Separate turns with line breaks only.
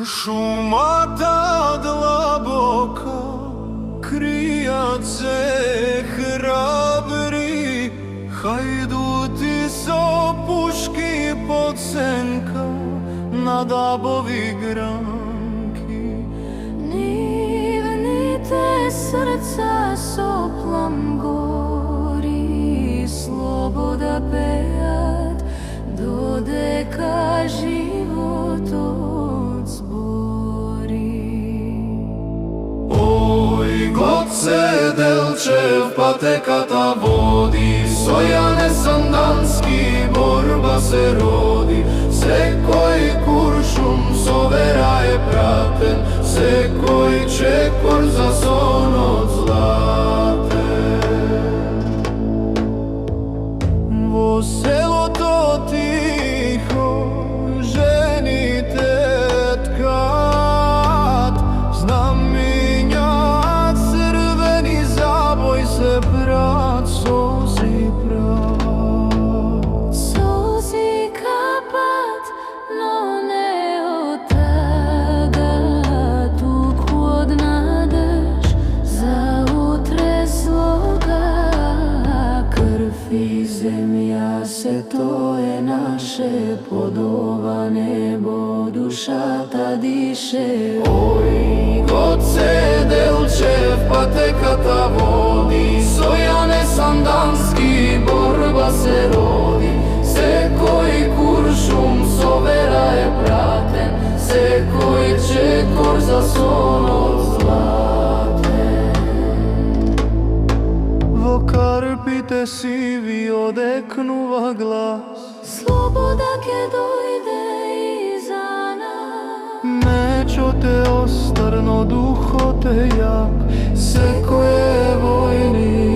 Шумата длабока кријат се храбри хајдути со пушки под сенка на дабови гранки.
Нивните срца со плам гори, слобода пеат додека животот збори.
Ој Гоце Делчев патеката води, со Јане Сандански борба се роди. Секој куршум со вера е пратен, секој чекор за сонот златен. Во селото тихо жените ткат, знамиња црвени забој се прат, солзи прат.
Солзи капат, но не отагат, туку од надеж за утре слога. Крв и земја, се то е наше, под ова небо душата дише.
Ој Гоце Делчев патеката води, со Јане Сандански борба се роди. Секој куршум со вера е пратен, секој чекор за сонот златен. Во карпите сиви одекнува глас,
Слобода ке дојде и за нас.
мечот е остар, но духот е јак, секој е војник.